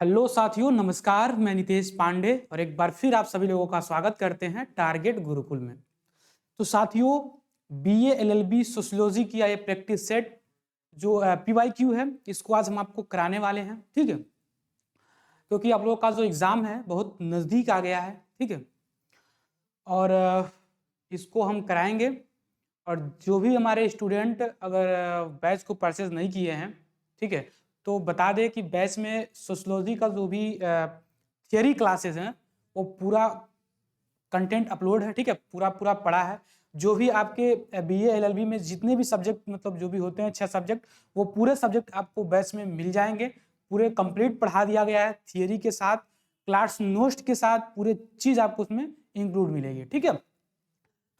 Hello साथियों, नमस्कार। मैं नितेश पांडे और एक बार फिर आप सभी लोगों का स्वागत करते हैं टारगेट गुरुकुल में। तो साथियों, बीए एलएलबी सोशियोलॉजी की ये प्रैक्टिस सेट जो पीवाईक्यू है, इसको आज हम आपको कराने वाले हैं। ठीक है, क्योंकि आप लोगों का जो एग्ज़ाम है बहुत नज़दीक आ गया है। ठीक है, और इसको हम कराएंगे। और जो भी हमारे स्टूडेंट अगर बैच को परचेज नहीं किए हैं, ठीक है, तो बता दें कि बैच में सोशियोलॉजी का जो भी थियरी क्लासेस हैं वो पूरा कंटेंट अपलोड है। ठीक है, पूरा पूरा पढ़ा है। जो भी आपके बीए एलएलबी में जितने भी सब्जेक्ट मतलब जो भी होते हैं 6 सब्जेक्ट, वो पूरे सब्जेक्ट आपको बैच में मिल जाएंगे। पूरे कंप्लीट पढ़ा दिया गया है, थियरी के साथ, क्लास नोट्स के साथ, पूरे चीज़ आपको उसमें इंक्लूड मिलेगी। ठीक है,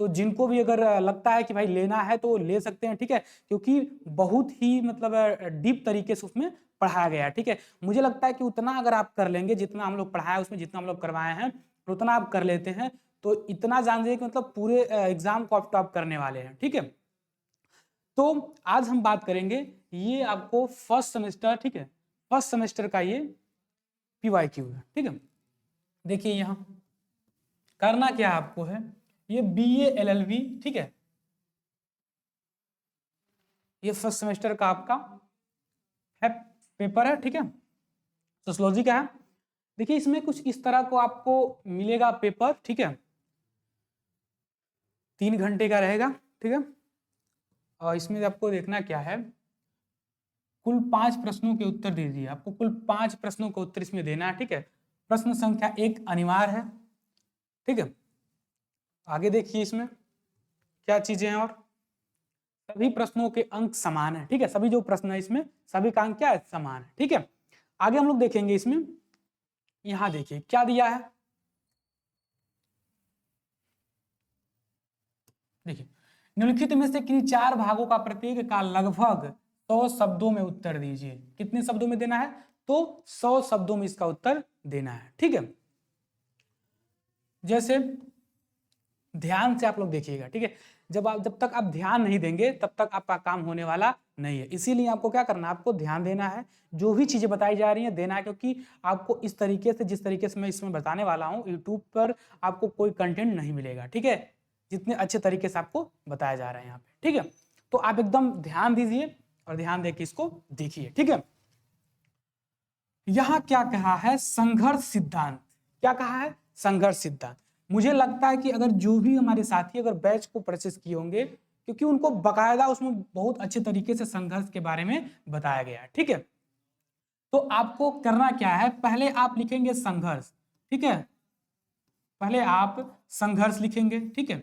तो जिनको भी अगर लगता है कि भाई लेना है तो ले सकते हैं। ठीक है, क्योंकि बहुत ही मतलब डीप तरीके से उसमें पढ़ाया गया है। ठीक है, मुझे लगता है कि उतना अगर आप कर लेंगे, जितना हम लोग पढ़ाए उसमें, जितना हम लोग करवाए हैं, उतना आप कर लेते हैं तो इतना जान जाइए कि मतलब पूरे एग्जाम को आप टॉप करने वाले हैं। ठीक है, तो आज हम बात करेंगे, ये आपको फर्स्ट सेमेस्टर, ठीक है, फर्स्ट सेमेस्टर का ये पीवाईक्यू है। ठीक है, देखिए यहाँ करना क्या आपको है, ये बीए एलएलबी, ठीक है, ये फर्स्ट सेमेस्टर का आपका है पेपर है। ठीक है, सोशियोलॉजी का है। देखिए इसमें कुछ इस तरह को आपको मिलेगा पेपर। ठीक है, 3 घंटे का रहेगा। ठीक है, और इसमें आपको देखना क्या है, कुल 5 प्रश्नों के उत्तर दीजिए। आपको कुल 5 प्रश्नों का उत्तर इसमें देना है। ठीक है, प्रश्न संख्या 1 अनिवार्य है। ठीक है, आगे देखिए इसमें क्या चीजें हैं, और सभी प्रश्नों के अंक समान है। ठीक है, सभी जो प्रश्न है इसमें सभी का अंक क्या है, समान है। ठीक है, आगे हम लोग देखेंगे इसमें, यहां देखिए क्या दिया है। देखिए, निम्नलिखित में से किन्हीं 4 भागों का प्रत्येक का लगभग 100 शब्दों में उत्तर दीजिए। कितने शब्दों में देना है, तो 100 शब्दों में इसका उत्तर देना है। ठीक है, जैसे ध्यान से आप लोग देखिएगा। ठीक है, जब तक आप ध्यान नहीं देंगे तब तक आपका काम होने वाला नहीं है। इसीलिए आपको क्या करना है, आपको ध्यान देना है, जो भी चीजें बताई जा रही हैं देना है, क्योंकि आपको इस तरीके से, जिस तरीके से मैं इसमें बताने वाला हूँ, यूट्यूब पर आपको कोई कंटेंट नहीं मिलेगा। ठीक है, जितने अच्छे तरीके से आपको बताया जा रहा है यहाँ पे। ठीक है, तो आप एकदम ध्यान दीजिए और ध्यान देके इसको देखिए। ठीक है, यहाँ क्या कहा है, संघर्ष सिद्धांत। क्या कहा है, संघर्ष सिद्धांत। मुझे लगता है कि अगर जो भी हमारे साथी अगर बैच को परचेस किए होंगे, क्योंकि उनको बकायदा उसमें बहुत अच्छे तरीके से संघर्ष के बारे में बताया गया है। ठीक है, तो आपको करना क्या है, पहले आप लिखेंगे संघर्ष। ठीक है, पहले आप संघर्ष लिखेंगे। ठीक है,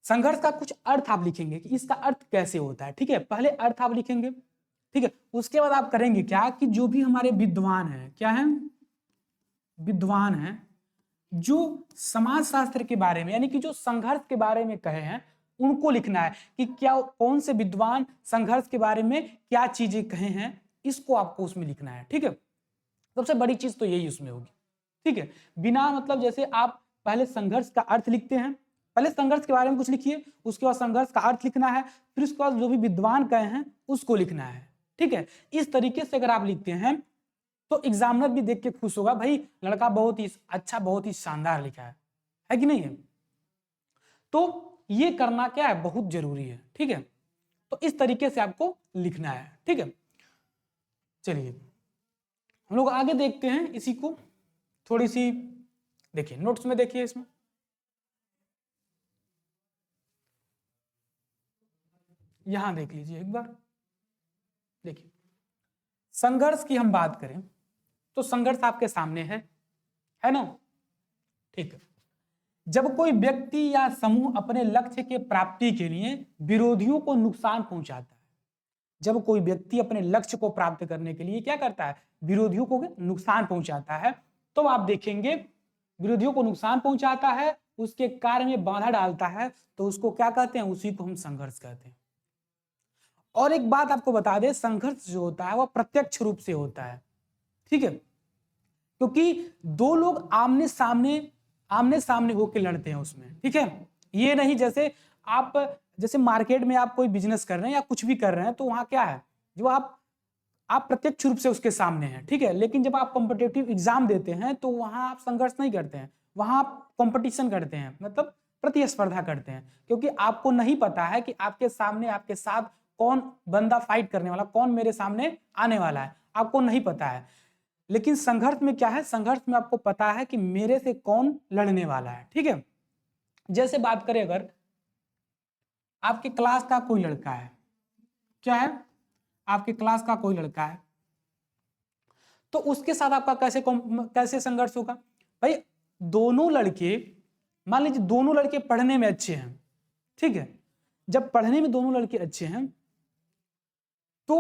संघर्ष का कुछ अर्थ आप लिखेंगे कि इसका अर्थ कैसे होता है। ठीक है, पहले अर्थ आप लिखेंगे। ठीक है, उसके बाद आप करेंगे क्या कि जो भी हमारे विद्वान हैं, क्या है, विद्वान हैं, जो समाज शास्त्र के बारे में, यानी कि जो संघर्ष के बारे में कहे हैं, उनको लिखना है कि क्या कौन से विद्वान संघर्ष के बारे में क्या चीजें कहे हैं, इसको आपको उसमें लिखना है। ठीक है, सबसे बड़ी चीज तो यही उसमें होगी। ठीक है, बिना मतलब जैसे आप पहले संघर्ष का अर्थ लिखते हैं, पहले संघर्ष के बारे में कुछ लिखिए, उसके बाद संघर्ष का अर्थ लिखना है, फिर उसके बाद जो भी विद्वान कहे हैं उसको लिखना है। ठीक है, इस तरीके से अगर आप लिखते हैं तो एग्जामिनर भी देख के खुश होगा, भाई लड़का बहुत ही अच्छा, बहुत ही शानदार लिखा है कि नहीं है। तो ये करना क्या है, बहुत जरूरी है। ठीक है, तो इस तरीके से आपको लिखना है। ठीक है, चलिए हम लोग आगे देखते हैं इसी को, थोड़ी सी देखिए नोट्स में, देखिए इसमें यहां देख लीजिए एक बार। देखिए संघर्ष की हम बात करें तो संघर्ष आपके सामने है ना। ठीक है, जब कोई व्यक्ति या समूह अपने लक्ष्य के प्राप्ति के लिए विरोधियों को नुकसान पहुंचाता है, जब कोई व्यक्ति अपने लक्ष्य को प्राप्त करने के लिए क्या करता है, विरोधियों को नुकसान पहुंचाता है, तो आप देखेंगे विरोधियों को नुकसान पहुंचाता है, उसके कार्य में बाधा डालता है, तो उसको क्या कहते हैं, उसी को हम संघर्ष कहते हैं। और एक बात आपको बता दें, संघर्ष जो होता है वह प्रत्यक्ष रूप से होता है। ठीक है, क्योंकि दो लोग आमने सामने होकर लड़ते हैं उसमें। ठीक है, ये नहीं जैसे जैसे मार्केट में आप कोई बिजनेस कर रहे हैं या कुछ भी कर रहे हैं, तो वहां क्या है, जो आप आप प्रत्यक्ष रूप से उसके सामने हैं, ठीक है। लेकिन जब आप कॉम्पिटिटिव एग्जाम देते हैं तो वहां आप संघर्ष नहीं करते हैं, वहां आप कंपटीशन करते हैं, मतलब प्रतिस्पर्धा करते हैं, क्योंकि आपको नहीं पता है कि आपके सामने आपके साथ कौन बंदा फाइट करने वाला, कौन मेरे सामने आने वाला है, आपको नहीं पता है। लेकिन संघर्ष में क्या है, संघर्ष में आपको पता है कि मेरे से कौन लड़ने वाला है, ठीक है। जैसे बात करें, अगर आपके क्लास का कोई लड़का है, क्या है, आपके क्लास का कोई लड़का है, तो उसके साथ आपका कैसे संघर्ष होगा भाई। दोनों लड़के, मान लीजिए दोनों लड़के पढ़ने में अच्छे हैं, ठीक है। जब पढ़ने में दोनों लड़के अच्छे हैं तो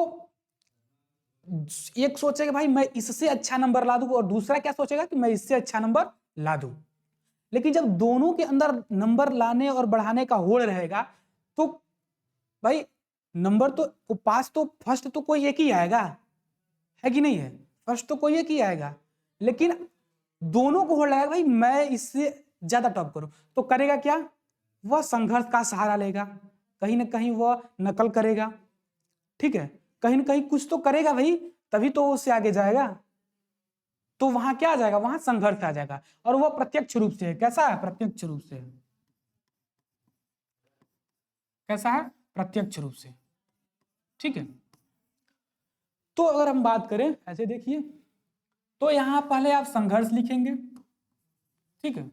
एक सोचेगा भाई मैं इससे अच्छा नंबर ला दूं, और दूसरा क्या सोचेगा कि मैं इससे अच्छा नंबर ला दूं। लेकिन जब दोनों के अंदर नंबर लाने और बढ़ाने का होड़ रहेगा तो भाई नंबर तो पास तो फर्स्ट तो कोई एक ही आएगा, है कि नहीं है, फर्स्ट तो कोई एक ही आएगा। लेकिन दोनों को होड़ लगाएगा भाई मैं इससे ज्यादा टॉप करूं, तो करेगा क्या, वह संघर्ष का सहारा लेगा, कहीं ना कहीं वह नकल करेगा, ठीक है, कहीं ना कहीं कुछ तो करेगा भाई, तभी तो उससे आगे जाएगा। तो वहां क्या आ जाएगा, वहां संघर्ष आ जाएगा, और वह प्रत्यक्ष रूप से है। कैसा है, प्रत्यक्ष रूप से। कैसा है, प्रत्यक्ष रूप से, ठीक है। तो अगर हम बात करें ऐसे देखिए, तो यहां पहले आप संघर्ष लिखेंगे, ठीक है,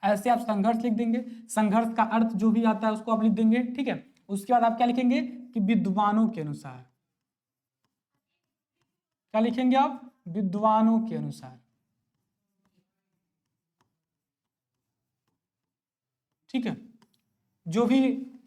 ऐसे आप संघर्ष लिख देंगे, संघर्ष का अर्थ जो भी आता है उसको आप लिख देंगे, ठीक है। उसके बाद आप क्या लिखेंगे कि विद्वानों के अनुसार, क्या लिखेंगे आप, विद्वानों के अनुसार, ठीक है। जो भी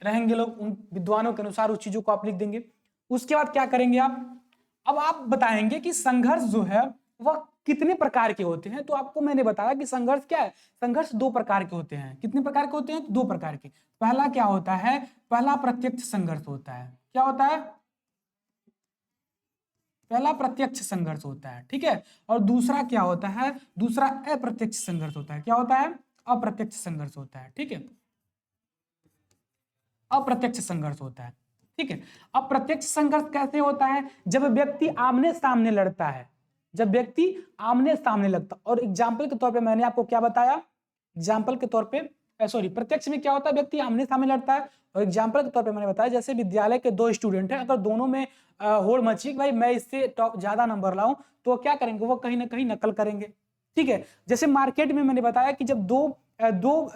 रहेंगे लोग उन विद्वानों के अनुसार उस चीजों को आप लिख देंगे। उसके बाद क्या करेंगे आप, अब आप बताएंगे कि संघर्ष जो है वह कितने प्रकार के होते हैं। तो आपको मैंने बताया कि संघर्ष क्या है, संघर्ष दो प्रकार के होते हैं। कितने प्रकार के होते हैं, दो प्रकार के। पहला क्या होता है, पहला प्रत्यक्ष संघर्ष होता है। क्या होता है, पहला प्रत्यक्ष संघर्ष होता है, ठीक है। और दूसरा क्या होता है, दूसरा अप्रत्यक्ष संघर्ष होता है। क्या होता है, अप्रत्यक्ष संघर्ष होता है, ठीक है, अप्रत्यक्ष संघर्ष होता है, ठीक है। अप्रत्यक्ष संघर्ष कैसे होता है, जब व्यक्ति आमने सामने लड़ता है, जब व्यक्ति आमने सामने लगता। और एग्जाम्पल के तौर पे मैंने आपको क्या बताया, एग्जाम्पल के तौर पे सॉरी, प्रत्यक्ष में क्या होता है, व्यक्ति आमने सामने लड़ता है। और एग्जाम्पल के तौर पे मैंने बताया जैसे विद्यालय के दो स्टूडेंट हैं, अगर दोनों में होड़ मची भाई मैं इससे टॉप ज्यादा नंबर लाऊं, तो क्या करेंगे, वो कहीं ना कहीं नकल करेंगे, ठीक है। जैसे मार्केट में मैंने बताया कि जब दो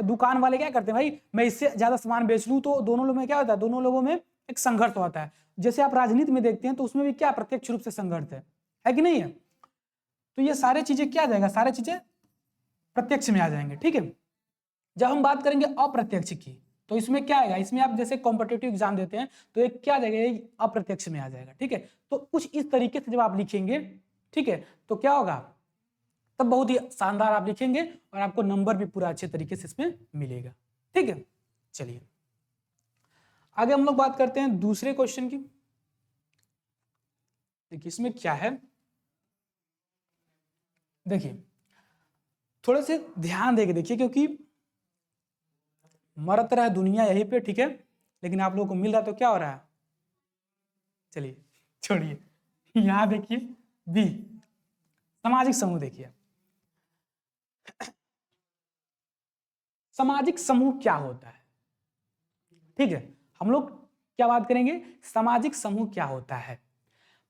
दुकान वाले क्या करते हैं, भाई मैं इससे ज्यादा सामान बेच लूं, तो दोनों लोगों में क्या होता है, दोनों लोगों में एक संघर्ष होता है। जैसे आप राजनीति में देखते हैं तो उसमें भी क्या प्रत्यक्ष रूप से संघर्ष है कि नहीं है। तो ये सारे चीजें क्या आ जाएगा, सारे चीजें प्रत्यक्ष में आ जाएंगे, ठीक है। जब हम बात करेंगे अप्रत्यक्ष की, तो इसमें क्या आएगा, इसमें आप जैसे कॉम्पिटिटिव एग्जाम देते हैं तो एक क्या आ जाएगा, ये अप्रत्यक्ष में आ जाएगा, ठीक है। तो कुछ इस तरीके से जब आप लिखेंगे, ठीक है, तो क्या होगा, तब बहुत ही शानदार आप लिखेंगे और आपको नंबर भी पूरा अच्छे तरीके से इसमें मिलेगा, ठीक है। चलिए आगे हम लोग बात करते हैं दूसरे क्वेश्चन की। देखिए इसमें क्या है, देखिए थोड़े से ध्यान देके देखिए, क्योंकि मरत रहा है दुनिया यहीं पे, ठीक है, लेकिन आप लोगों को मिल रहा तो क्या हो रहा है। चलिए छोड़िए, यहां देखिए बी, सामाजिक समूह। देखिए सामाजिक समूह क्या होता है, ठीक है, हम लोग क्या बात करेंगे, सामाजिक समूह क्या होता है।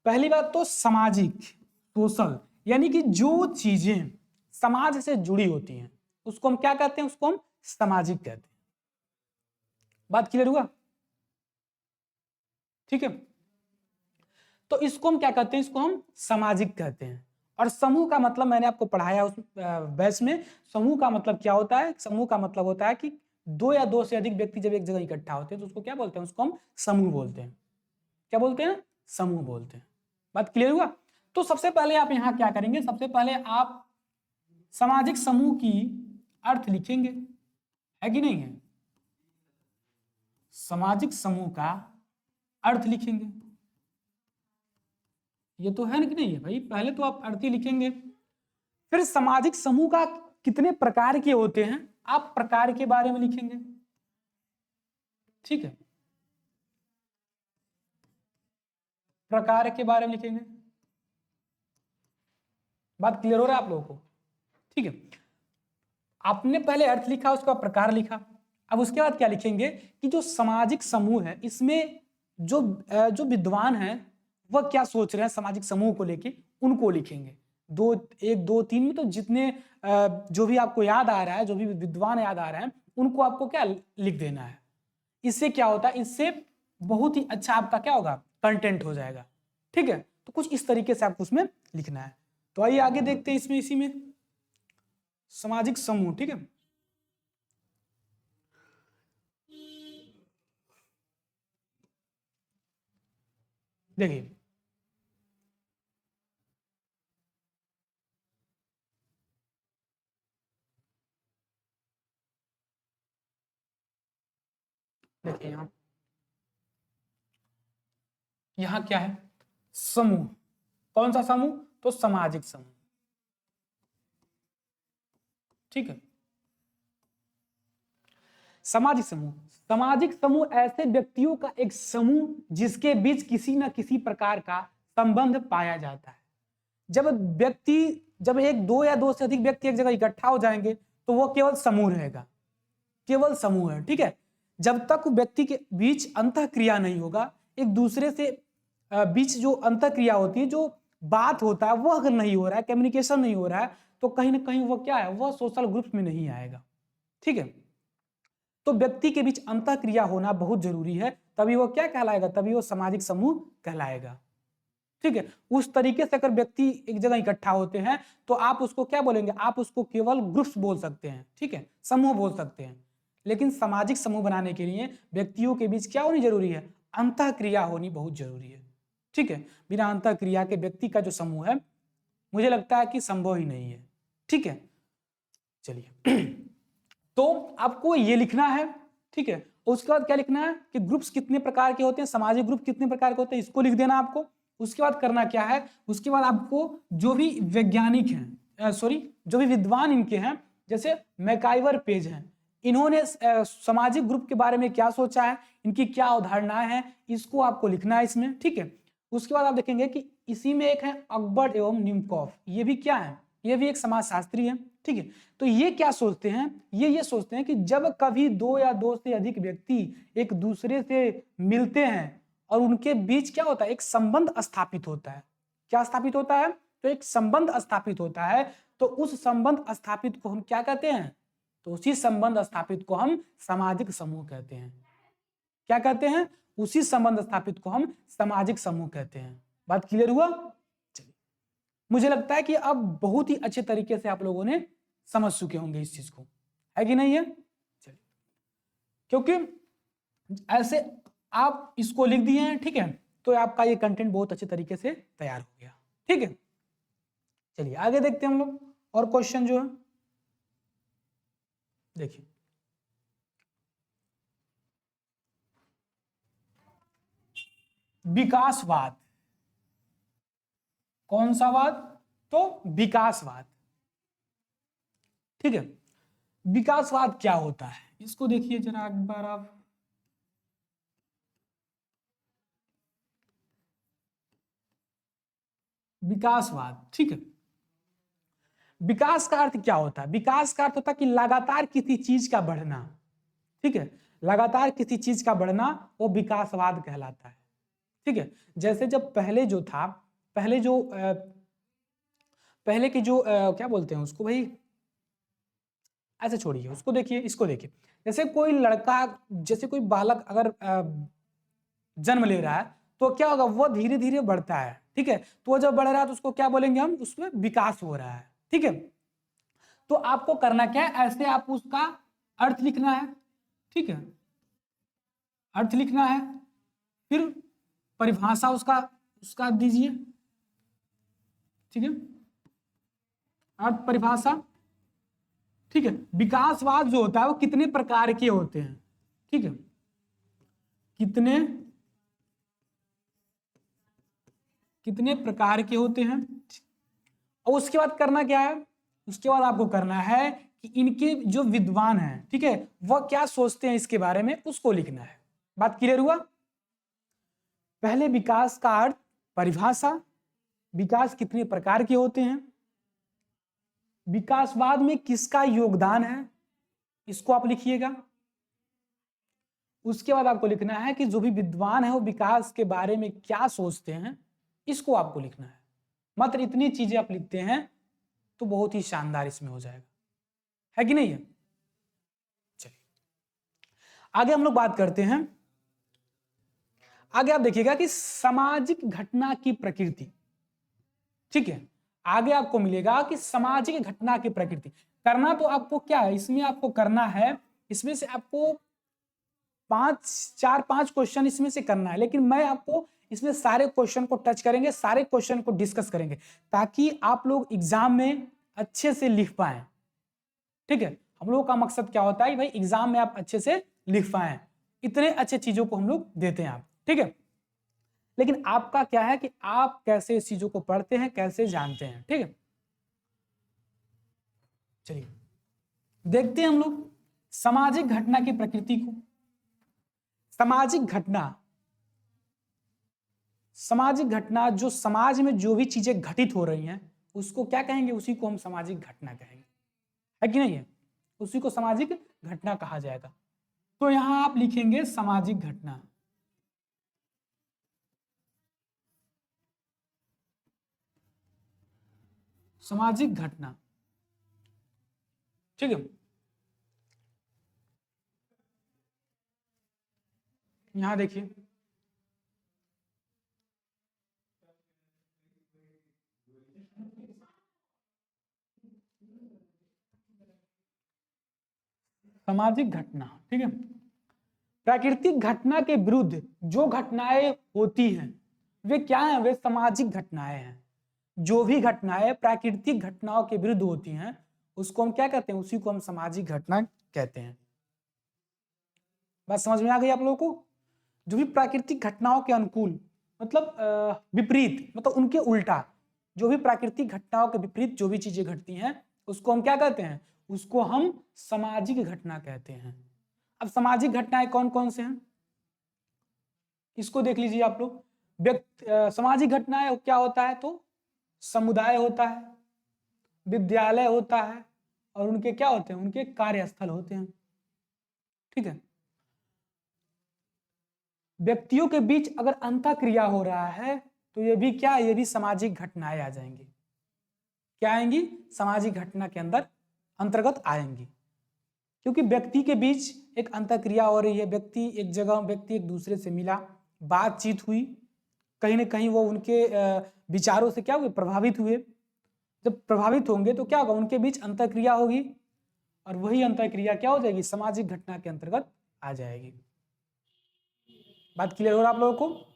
पहली बात तो सामाजिक, सोशल, यानी कि जो चीजें समाज से जुड़ी होती हैं उसको हम क्या कहते हैं, उसको हम सामाजिक कहते हैं। बात क्लियर हुआ, ठीक है। तो इसको हम क्या कहते हैं, इसको हम सामाजिक कहते हैं। और समूह का मतलब मैंने आपको पढ़ाया उस बैच में, समूह का मतलब क्या होता है, समूह का मतलब होता है कि दो या दो से अधिक व्यक्ति जब एक जगह इकट्ठा होते हैं तो उसको क्या बोलते हैं, उसको हम समूह बोलते हैं। क्या बोलते हैं, समूह बोलते हैं। बात क्लियर हुआ। तो सबसे पहले आप यहां क्या करेंगे, सबसे पहले आप सामाजिक समूह की अर्थ लिखेंगे, है कि नहीं है, सामाजिक समूह का अर्थ लिखेंगे। ये तो है ना कि नहीं है भाई, पहले तो आप अर्थ ही लिखेंगे, फिर सामाजिक समूह का कितने प्रकार के होते हैं आप प्रकार के बारे में लिखेंगे, ठीक है। प्रकार के बारे में लिखेंगे। बात क्लियर हो रहा है आप लोगों को? ठीक है, आपने पहले अर्थ लिखा, उसके बाद प्रकार लिखा। अब उसके बाद क्या लिखेंगे कि जो सामाजिक समूह है इसमें जो विद्वान है वह क्या सोच रहे हैं सामाजिक समूह को लेके, उनको लिखेंगे। 1, 2, 3 में तो जितने जो भी आपको याद आ रहा है, जो भी विद्वान याद आ रहे हैं, उनको आपको क्या लिख देना है। इससे क्या होता है, इससे बहुत ही अच्छा आपका क्या होगा, कंटेंट हो जाएगा। ठीक है, तो कुछ इस तरीके से आपको उसमें लिखना है। तो आइए आगे देखते हैं इसमें, इसी में सामाजिक समूह। ठीक है, देखिए देखिए यहाँ क्या है, समूह। कौन सा समूह, तो सामाजिक समूह। ठीक है, सामाजिक समूह। सामाजिक समूह ऐसे व्यक्तियों का एक समूह जिसके बीच किसी न किसी प्रकार का संबंध पाया जाता है। जब एक, दो या दो से अधिक व्यक्ति एक जगह इकट्ठा हो जाएंगे तो वो केवल समूह रहेगा, केवल समूह है। ठीक है, जब तक व्यक्ति के बीच अंतःक्रिया नहीं होगा, एक दूसरे से बीच जो अंतःक्रिया होती है, जो बात होता है, वह अगर नहीं हो रहा है, कम्युनिकेशन नहीं हो रहा है, तो कहीं ना कहीं वह क्या है, वह सोशल ग्रुप्स में नहीं आएगा। ठीक है, तो व्यक्ति के बीच अंतःक्रिया होना बहुत जरूरी है, तभी वो क्या कहलाएगा, तभी वो सामाजिक समूह कहलाएगा। ठीक है, उस तरीके से अगर व्यक्ति एक जगह इकट्ठा होते हैं तो आप उसको क्या बोलेंगे, आप उसको केवल ग्रुप्स बोल सकते हैं। ठीक है, समूह बोल सकते हैं। लेकिन सामाजिक समूह बनाने के लिए व्यक्तियों के बीच क्या होनी जरूरी है, अंतःक्रिया होनी बहुत जरूरी है। ठीक है, बिना अंतःक्रिया के व्यक्ति का जो समूह है, मुझे लगता है कि संभव ही नहीं है। ठीक है, चलिए तो आपको ये लिखना है। ठीक है, उसके बाद क्या लिखना है कि ग्रुप्स कितने प्रकार के होते हैं, सामाजिक ग्रुप कितने प्रकार के होते हैं, इसको लिख देना आपको। उसके बाद करना क्या है, उसके बाद आपको जो भी वैज्ञानिक हैं, जो भी विद्वान इनके हैं, जैसे मैकाइवर पेज हैं, इन्होंने सामाजिक ग्रुप के बारे में क्या सोचा है, इनकी क्या अवधारणाएं हैं, इसको आपको लिखना है इसमें। ठीक है, उसके बाद आप देखेंगे कि इसी में एक है अकबर एवं निमकॉफ, ये भी क्या है, ये भी एक समाजशास्त्री है। ठीक है, तो ये क्या सोचते हैं, ये सोचते हैं कि जब कभी दो या दो से अधिक व्यक्ति एक दूसरे से मिलते हैं और उनके बीच क्या होता है, एक संबंध स्थापित होता है। क्या स्थापित होता है, तो एक संबंध स्थापित होता है, तो उस संबंध स्थापित को हम क्या कहते हैं, तो उसी संबंध स्थापित को हम सामाजिक समूह कहते हैं। क्या कहते हैं, उसी संबंध स्थापित को हम सामाजिक समूह कहते हैं। बात क्लियर हुआ? चलिए, मुझे लगता है कि अब बहुत ही अच्छे तरीके से आप लोगों ने समझ चुके होंगे इस चीज को, है कि नहीं है? चलिए, क्योंकि ऐसे आप इसको लिख दिए हैं, ठीक है, तो आपका ये कंटेंट बहुत अच्छे तरीके से तैयार हो गया। ठीक है, चलिए आगे देखते हैं हम लोग और क्वेश्चन जो है, देखिए विकासवाद। कौन सा वाद, तो विकासवाद। ठीक है, विकासवाद क्या होता है, इसको देखिए जरा एक बार आप। विकासवाद, ठीक है, विकास का अर्थ क्या होता है, विकास का अर्थ होता है कि लगातार किसी चीज का बढ़ना। ठीक है, लगातार किसी चीज का बढ़ना वो विकासवाद कहलाता है। ठीक है, जैसे जब पहले जो था, पहले की जो क्या बोलते हैं उसको भाई, ऐसे छोड़िए उसको, देखिए इसको देखिए। जैसे कोई लड़का, जैसे कोई बालक अगर जन्म ले रहा है तो क्या होगा, वो धीरे धीरे बढ़ता है। ठीक है, तो वो जब बढ़ रहा है तो उसको क्या बोलेंगे हम, उसमें विकास हो रहा है। ठीक है, तो आपको करना क्या है, ऐसे आप उसका अर्थ लिखना है। ठीक है, अर्थ लिखना है, फिर परिभाषा उसका उसका दीजिए। ठीक है, अर्थ परिभाषा। ठीक है, विकासवाद जो होता है वो कितने प्रकार के होते हैं। ठीक है, कितने प्रकार के होते हैं। और उसके बाद करना क्या है, उसके बाद आपको करना है कि इनके जो विद्वान हैं, ठीक है, वह क्या सोचते हैं इसके बारे में, उसको लिखना है। बात क्लियर हुआ? पहले विकास का अर्थ परिभाषा, विकास कितने प्रकार के होते हैं, विकासवाद में किसका योगदान है, इसको आप लिखिएगा। उसके बाद आपको लिखना है कि जो भी विद्वान है वो विकास के बारे में क्या सोचते हैं, इसको आपको लिखना है। मात्र इतनी चीजें आप लिखते हैं तो बहुत ही शानदार इसमें हो जाएगा, है कि नहीं है। चलिए आगे हम लोग बात करते हैं। आगे आप देखिएगा कि सामाजिक घटना की प्रकृति, ठीक है। आगे आपको मिलेगा कि सामाजिक घटना की प्रकृति करना तो आपको क्या है, इसमें आपको करना है, इसमें से आपको 4-5 क्वेश्चन इसमें से करना है, लेकिन मैं आपको इसमें सारे क्वेश्चन को टच करेंगे, सारे क्वेश्चन को डिस्कस करेंगे ताकि आप लोग एग्जाम में अच्छे से लिख पाए, ठीक है। हम लोगों का मकसद क्या होता है भाई, एग्जाम में आप अच्छे से लिख पाए, इतने अच्छे चीजों को हम लोग देते हैं आप, ठीक है। लेकिन आपका क्या है कि आप कैसे इस चीजों को पढ़ते हैं, कैसे जानते हैं, ठीक है। चलिए देखते हैं हम लोग सामाजिक घटना की प्रकृति को। सामाजिक घटना जो समाज में जो भी चीजें घटित हो रही हैं उसको क्या कहेंगे, उसी को हम सामाजिक घटना कहेंगे, है कि नहीं है, उसी को सामाजिक घटना कहा जाएगा। तो यहां आप लिखेंगे सामाजिक घटना, सामाजिक घटना, ठीक है। यहां देखिए सामाजिक घटना, ठीक है। प्राकृतिक घटना के विरुद्ध जो घटनाएं होती हैं वे क्या हैं, वे सामाजिक घटनाएं हैं। जो भी घटनाएं प्राकृतिक घटनाओं के विरुद्ध होती हैं उसको हम क्या कहते हैं, उसी को हम सामाजिक घटना कहते हैं। बात समझ में आ गई आप लोगों को। जो भी प्राकृतिक घटनाओं के अनुकूल मतलब विपरीत, मतलब उनके उल्टा, जो भी प्राकृतिक घटनाओं के विपरीत जो भी चीजें घटती हैं उसको हम क्या कहते हैं, उसको हम सामाजिक घटना कहते हैं। अब सामाजिक घटनाएं कौन कौन से हैं इसको देख लीजिए आप लोग। सामाजिक घटनाएं क्या होता है, तो समुदाय होता है, विद्यालय होता है, और उनके क्या होते हैं, उनके कार्यस्थल होते हैं, ठीक है। व्यक्तियों के बीच अगर अंतःक्रिया हो रहा है तो ये भी क्या, ये भी सामाजिक घटनाएं आ जाएंगी। क्या आएंगी, सामाजिक घटना के अंतर्गत आएंगी, क्योंकि व्यक्ति के बीच एक अंतःक्रिया हो रही है, व्यक्ति एक जगह, व्यक्ति एक दूसरे से मिला, बातचीत हुई, कहीं ना कहीं वो उनके विचारों से क्या हुए, प्रभावित हुए। जब प्रभावित होंगे तो क्या होगा, उनके बीच अंतःक्रिया होगी, और वही अंतःक्रिया क्या हो जाएगी, सामाजिक घटना के अंतर्गत आ जाएगी। बात क्लियर हो रहा आप लोगों को।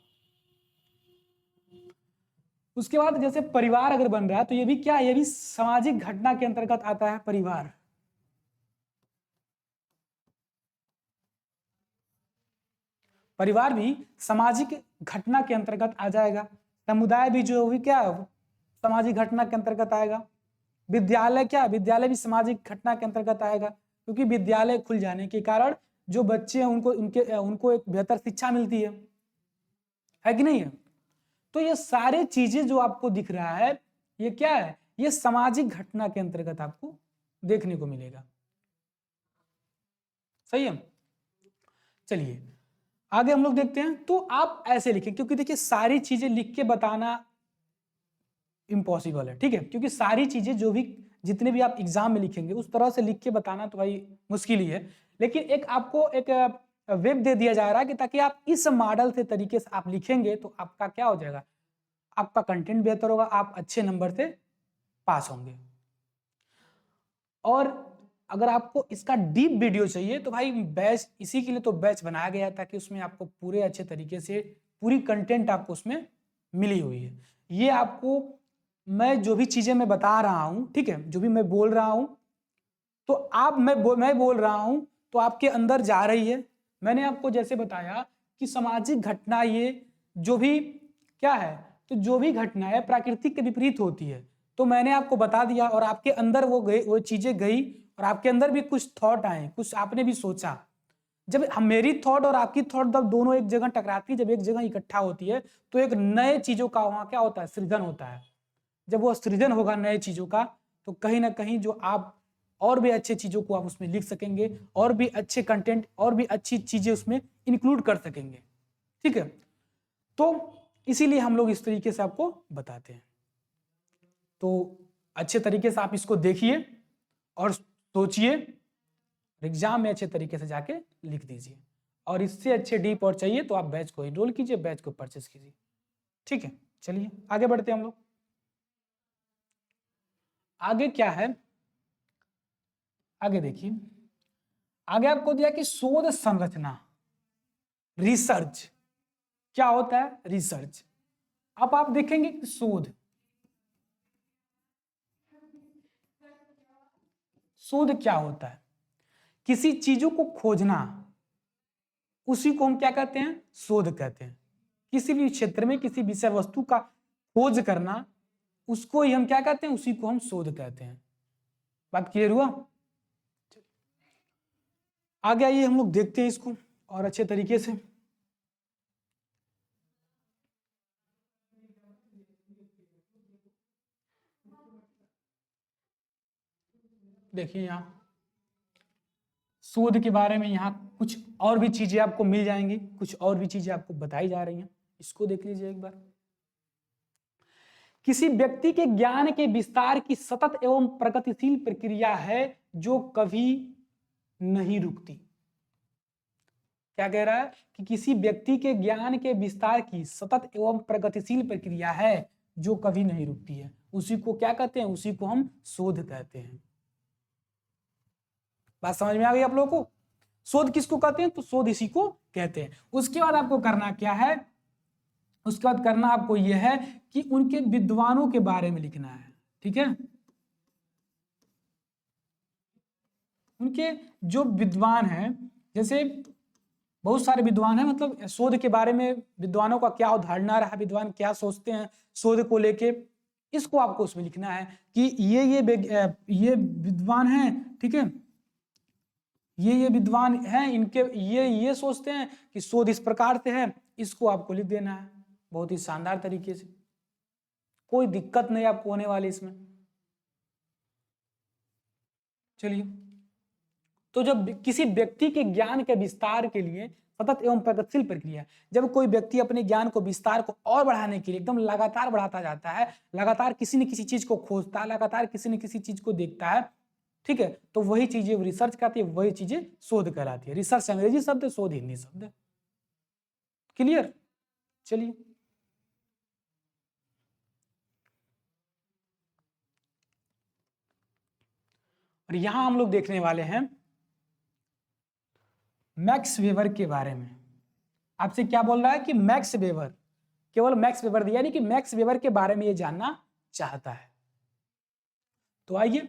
उसके बाद जैसे परिवार अगर बन रहा है तो ये भी क्या, ये भी सामाजिक घटना के अंतर्गत आता है। परिवार, परिवार भी सामाजिक घटना के अंतर्गत आ जाएगा। समुदाय भी जो भी क्या, सामाजिक घटना के अंतर्गत आएगा। विद्यालय क्या, विद्यालय भी सामाजिक घटना के अंतर्गत आएगा, क्योंकि विद्यालय खुल जाने के कारण जो बच्चे हैं उनको एक बेहतर शिक्षा मिलती है कि नहीं है। तो ये सारे चीजें जो आपको दिख रहा है ये क्या है, ये सामाजिक घटना के अंतर्गत आपको देखने को मिलेगा। सही है। चलिए आगे हम लोग देखते हैं। तो आप ऐसे लिखें, क्योंकि देखिए सारी चीजें लिख के बताना इम्पॉसिबल है, ठीक है, क्योंकि सारी चीजें जो भी जितने भी आप एग्जाम में लिखेंगे उस तरह से लिख के बताना तो भाई मुश्किल ही है। लेकिन एक आपको एक वेब दे दिया जा रहा है कि ताकि आप इस मॉडल से तरीके से आप लिखेंगे तो आपका क्या हो जाएगा, आपका कंटेंट बेहतर होगा, आप अच्छे नंबर से पास होंगे। और अगर आपको इसका डीप वीडियो चाहिए तो भाई बैच, इसी के लिए तो बैच बनाया गया ताकि उसमें आपको पूरे अच्छे तरीके से पूरी कंटेंट आपको उसमें मिली हुई है। ये आपको मैं जो भी चीजें मैं बता रहा हूं, ठीक है, जो भी मैं बोल रहा हूं तो आप मैं बोल रहा हूं तो आपके अंदर जा रही है। मैंने आपको जैसे बताया कि सामाजिक घटना ये जो भी क्या है, तो जो भी घटना है प्राकृतिक के विपरीत होती है, तो मैंने आपको बता दिया और आपके अंदर वो चीजें गई और आपके अंदर भी कुछ थॉट आए, कुछ आपने भी सोचा। जब मेरी थॉट और आपकी थॉट जब दोनों एक जगह टकराती है, जब एक जगह इकट्ठा होती है, तो एक नए चीजों का वहां क्या होता है, सृजन होता है। जब वो सृजन होगा नए चीजों का, तो कहीं ना कहीं जो आप और भी अच्छे चीजों को आप उसमें लिख सकेंगे, और भी अच्छे कंटेंट और भी अच्छी चीजें उसमें इंक्लूड कर सकेंगे। ठीक है, तो इसीलिए हम लोग इस तरीके से आपको बताते हैं। तो अच्छे तरीके से आप इसको देखिए और सोचिए, एग्जाम में अच्छे तरीके से जाके लिख दीजिए। और इससे अच्छे डीप और चाहिए तो आप बैच को एनरोल कीजिए, बैच को परचेस कीजिए। ठीक है, चलिए आगे बढ़ते हैं हम लोग। आगे क्या है, आगे देखिए, आगे आपको दिया कि शोध संरचना, रिसर्च क्या होता है, रिसर्च। अब आप देखेंगे कि शोध, शोध क्या होता है, किसी चीजों को खोजना, उसी को हम क्या कहते हैं, शोध कहते हैं। किसी भी क्षेत्र में किसी विषय वस्तु का खोज करना, उसको ही हम क्या कहते हैं, उसी को हम शोध कहते हैं। बात क्लियर हुआ? आगे आइए हम लोग देखते हैं इसको और अच्छे तरीके से। देखिए यहाँ शोध के बारे में यहाँ कुछ और भी चीजें आपको मिल जाएंगी, कुछ और भी चीजें आपको बताई जा रही हैं, इसको देख लीजिए एक बार। किसी व्यक्ति के ज्ञान के विस्तार की सतत एवं प्रगतिशील प्रक्रिया है जो कभी नहीं रुकती। क्या कह रहा है कि किसी व्यक्ति के ज्ञान के विस्तार की सतत एवं प्रगतिशील प्रक्रिया है जो कभी नहीं रुकती है, उसी को क्या कहते हैं, उसी को हम शोध कहते हैं। बात समझ में आ गई आप लोगों को? शोध किसको कहते हैं, तो शोध इसी को कहते हैं। उसके बाद आपको करना क्या है, उसके बाद करना आपको यह है कि उनके विद्वानों के बारे में लिखना है। ठीक है, उनके जो विद्वान हैं, जैसे बहुत सारे विद्वान हैं, मतलब शोध के बारे में विद्वानों का क्या अवधारणा रहा, विद्वान क्या सोचते हैं शोध को लेके, इसको आपको उसमें लिखना है कि ये विद्वान हैं। ठीक है, ये विद्वान हैं, इनके ये सोचते हैं कि शोध इस प्रकार से है, इसको आपको लिख देना है बहुत ही शानदार तरीके से, कोई दिक्कत नहीं आपको होने वाली इसमें। चलिए, तो जब किसी व्यक्ति के ज्ञान के विस्तार के लिए सतत एवं प्रगतिशील प्रक्रिया, जब कोई व्यक्ति अपने ज्ञान को विस्तार को और बढ़ाने के लिए एकदम लगातार बढ़ाता जाता है, लगातार किसी न किसी चीज को खोजता है, लगातार किसी न किसी चीज को देखता है, ठीक है, तो वही चीजें रिसर्च कहती है, वही चीजें शोध कहलाती है। रिसर्च अंग्रेजी शब्द है, शोध हिंदी शब्द है। क्लियर? चलिए, और यहां हम लोग देखने वाले हैं मैक्स वेबर के बारे में। आपसे क्या बोल रहा है कि मैक्स वेबर, केवल मैक्स वेबर दिया, यानी कि मैक्स वेबर के बारे में ये जानना चाहता है। तो आइए,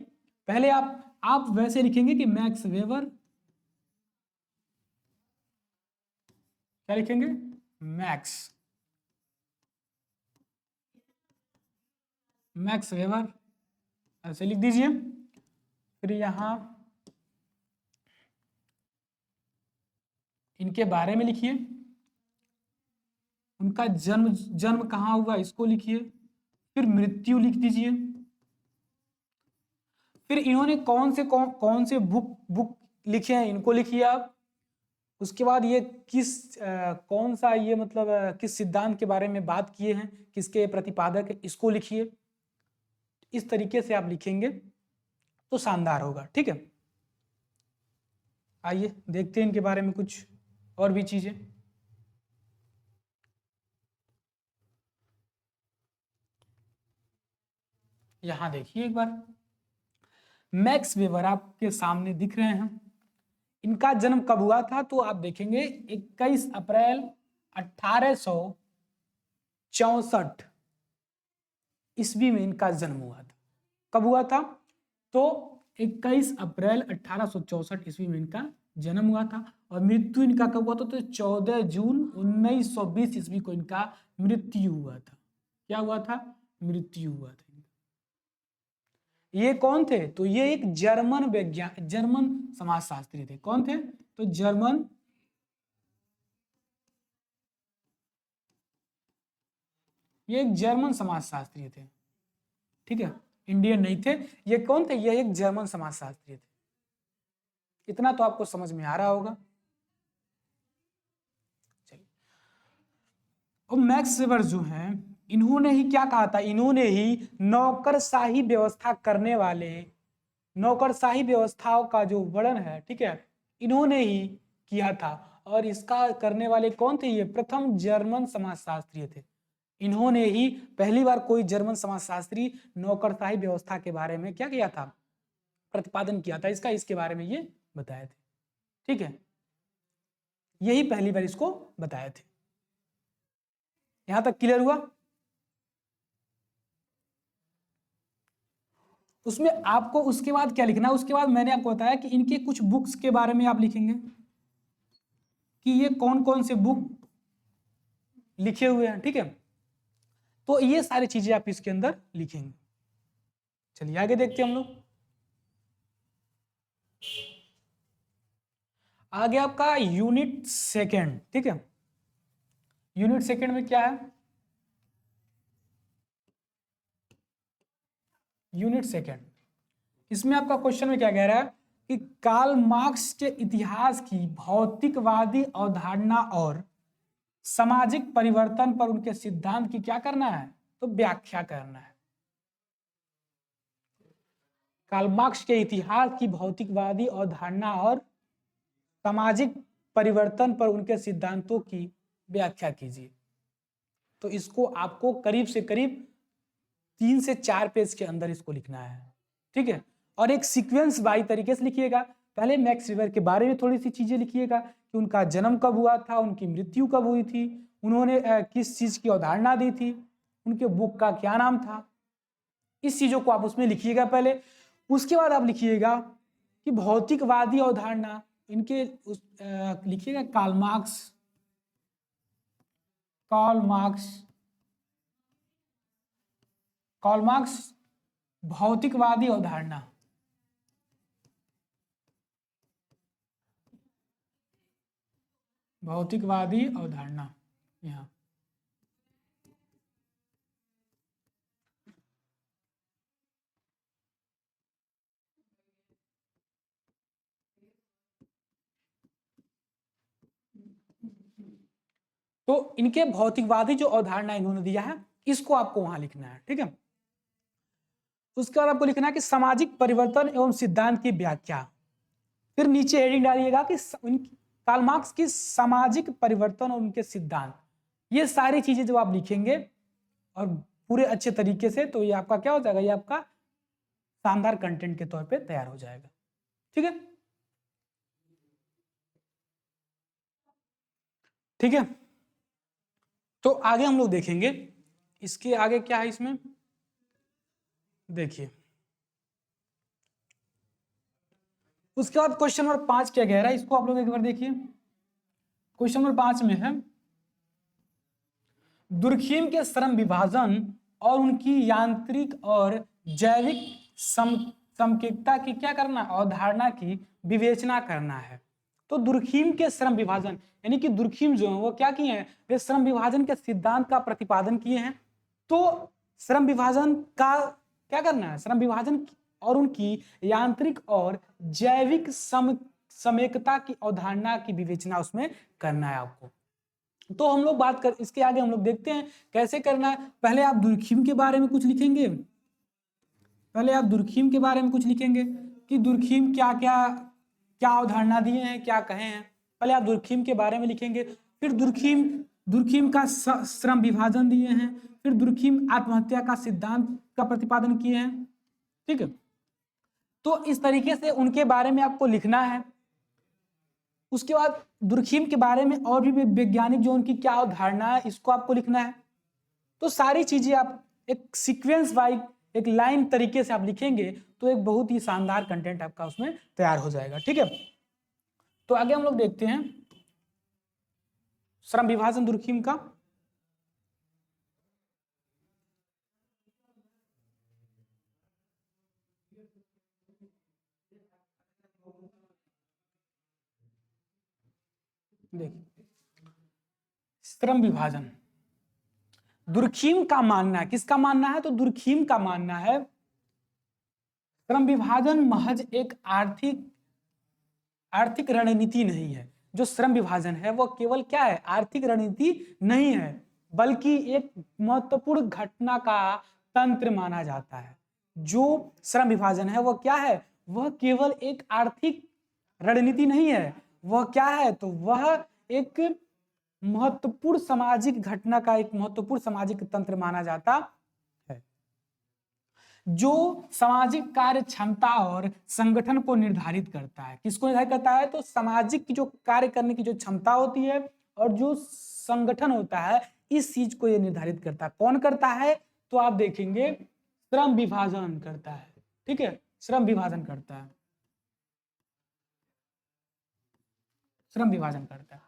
पहले आप वैसे लिखेंगे कि मैक्स वेबर, क्या लिखेंगे, मैक्स वेबर, ऐसे लिख दीजिए। फिर यहां इनके बारे में लिखिए, उनका जन्म कहाँ हुआ इसको लिखिए, फिर मृत्यु लिख दीजिए, फिर इन्होंने कौन से बुक लिखे हैं इनको लिखिए आप। उसके बाद ये कौन सा ये मतलब किस सिद्धांत के बारे में बात किए हैं, किसके प्रतिपादक है, इसको लिखिए। इस तरीके से आप लिखेंगे तो शानदार होगा। ठीक है, आइए देखते हैं इनके बारे में कुछ और भी चीजें। यहां देखिए एक बार, मैक्स वेबर आपके सामने दिख रहे हैं। इनका जन्म कब हुआ था, तो आप देखेंगे 21 अप्रैल 1864 ईस्वी में इनका जन्म हुआ था। कब हुआ था, तो 21 अप्रैल 1864 ईस्वी में इनका जन्म हुआ था। और मृत्यु इनका कब हुआ था, तो 14 जून 1920 ईस्वी को इनका मृत्यु हुआ था। क्या हुआ था, मृत्यु हुआ था। ये कौन थे, तो ये एक जर्मन समाजशास्त्री थे। कौन थे, तो जर्मन ये एक जर्मन समाजशास्त्री थे, ठीक है, इंडियन नहीं थे। ये कौन थे? ये एक जर्मन समाजशास्त्री थे। इतना तो आपको समझ में आ रहा होगा। चलिए, और मैक्स वेबर जो हैं, इन्होंने ही क्या कहा था? इन्होंने ही नौकरशाही व्यवस्था करने वाले, नौकरशाही व्यवस्थाओं का जो वर्णन है, ठीक है, इन्होंने ही किया था। और इसका करने वाले कौन थे? ये प्रथम जर्मन समाजशास्त्री थे। इन्होंने ही पहली बार कोई जर्मन समाजशास्त्री नौकरशाही व्यवस्था के बारे में क्या किया था? प्रतिपादन किया था इसका, इसके बारे में ये बताए थे, ठीक है, यही पहली बार इसको बताए थे। यहां तक क्लियर हुआ? उसमें आपको उसके बाद क्या लिखना है? उसके बाद मैंने आपको बताया कि इनके कुछ बुक्स के बारे में आप लिखेंगे कि ये कौन कौन से बुक लिखे हुए हैं, ठीक है, तो ये सारी चीजें आप इसके अंदर लिखेंगे। चलिए आगे देखते हैं हम लोग। आगे आपका यूनिट सेकेंड, ठीक है, यूनिट सेकेंड में क्या है? यूनिट सेकेंड, इसमें आपका क्वेश्चन में क्या कह रहा है कि कार्ल मार्क्स के इतिहास की भौतिकवादी अवधारणा और सामाजिक परिवर्तन पर उनके सिद्धांत की क्या करना है? तो व्याख्या करना है। कार्ल मार्क्स के इतिहास की भौतिकवादी अवधारणा और सामाजिक परिवर्तन पर उनके सिद्धांतों की व्याख्या कीजिए। तो इसको आपको करीब से करीब 3 से 4 पेज के अंदर इसको लिखना है, ठीक है, और एक सीक्वेंस बाई तरीके से लिखिएगा। पहले मैक्स वेबर के बारे में थोड़ी सी चीजें लिखिएगा कि उनका जन्म कब हुआ था, उनकी मृत्यु कब हुई थी, उन्होंने किस चीज की अवधारणा दी थी, उनके बुक का क्या नाम था, इस चीजों को आप उसमें लिखिएगा पहले। उसके बाद आप लिखिएगा कि भौतिकवादी अवधारणा, इनके लिखिएगा Karl Marx, Karl Marx, Karl Marx भौतिकवादी अवधारणा, भौतिकवादी अवधारणा यहाँ। तो इनके भौतिकवादी जो अवधारणा इन्होंने दिया है, इसको आपको वहां लिखना है, ठीक है। उसके बाद आपको लिखना है कि सामाजिक परिवर्तन एवं सिद्धांत की व्याख्या। फिर नीचे हेडिंग डालिएगा कि कार्ल मार्क्स की सामाजिक परिवर्तन और उनके सिद्धांत। ये सारी चीजें जब आप लिखेंगे और पूरे अच्छे तरीके से, तो ये आपका क्या हो जाएगा? ये आपका शानदार कंटेंट के तौर पे तैयार हो जाएगा, ठीक है, ठीक है। तो आगे हम लोग देखेंगे, इसके आगे क्या है इसमें, देखिए। उसके बाद क्वेश्चन नंबर 5 क्या कह रहा है, इसको आप लोग एक बार देखिए। क्वेश्चन नंबर 5 में है दुर्खिम के श्रम विभाजन और उनकी यांत्रिक और जैविक समकेतता की क्या करना, अवधारणा की विवेचना करना है। तो दुर्खिम के श्रम विभाजन, यानी कि दुर्खिम जो है वो क्या किए हैं? वे श्रम विभाजन के सिद्धांत का प्रतिपादन किए हैं। तो श्रम विभाजन का क्या करना है? श्रम विभाजन और उनकी यांत्रिक और जैविक समेकता की अवधारणा की विवेचना उसमें करना है आपको। तो हम लोग बात कर, इसके आगे हम लोग देखते हैं कैसे करना है। पहले आप दुर्खिम के बारे में कुछ लिखेंगे, पहले आप दुर्खिम के बारे में कुछ लिखेंगे कि दुर्खिम क्या क्या क्या अवधारणा दिए हैं, क्या कहे हैं। पहले आप दुर्खिम के बारे में लिखेंगे, फिर दुर्खिम दुर्खिम का श्रम विभाजन दिए हैं, फिर दुर्खिम आत्महत्या का सिद्धांत का प्रतिपादन किए हैं, ठीक है। तो इस तरीके से उनके बारे में आपको लिखना है। उसके बाद दुर्खिम के बारे में और भी वैज्ञानिक जो उनकी क्या अवधारणा है, इसको आपको लिखना है। तो सारी चीजें आप एक सीक्वेंस वाइज, एक लाइन तरीके से आप लिखेंगे तो एक बहुत ही शानदार कंटेंट आपका उसमें तैयार हो जाएगा, ठीक है। तो आगे हम लोग देखते हैं श्रम विभाजन दुर्खिम का। देखिए, श्रम विभाजन, दुर्खीम का मानना है, किसका मानना है? तो दुर्खीम का मानना है श्रम विभाजन महज एक आर्थिक रणनीति नहीं है। जो श्रम विभाजन है वो केवल क्या है? आर्थिक रणनीति नहीं है, बल्कि एक महत्वपूर्ण घटना का तंत्र माना जाता है। जो श्रम विभाजन है वो क्या है? वह केवल एक आर्थिक रणनीति नहीं है, वह क्या है? तो वह एक महत्वपूर्ण सामाजिक घटना का एक महत्वपूर्ण सामाजिक तंत्र माना जाता है, जो सामाजिक कार्य क्षमता और संगठन को निर्धारित करता है। किसको निर्धारित करता है? तो सामाजिक की जो कार्य करने की जो क्षमता होती है और जो संगठन होता है, इस चीज को ये निर्धारित करता है। कौन करता है? तो आप देखेंगे श्रम विभाजन करता है। ठीक है, श्रम विभाजन करता है, श्रम विभाजन करता है।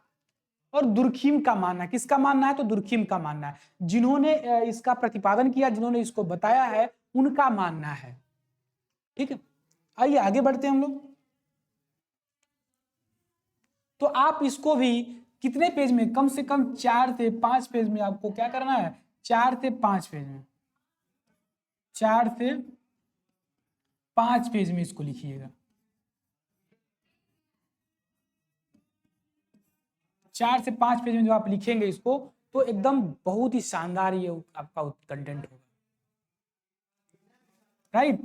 और दुर्खीम का मानना है, किसका मानना है? तो दुर्खीम का मानना है, जिन्होंने इसका प्रतिपादन किया, जिन्होंने इसको बताया है, उनका मानना है। ठीक है, आइए आगे बढ़ते हैं हम लोग। तो आप इसको भी कितने पेज में? कम से कम 4 से 5 पेज में आपको क्या करना है? 4 से 5 पेज में, 4 से 5 पेज में इसको लिखिएगा। 4 से 5 पेज में जो आप लिखेंगे इसको, तो एकदम बहुत ही शानदार ये आपका कंटेंट होगा। राइट?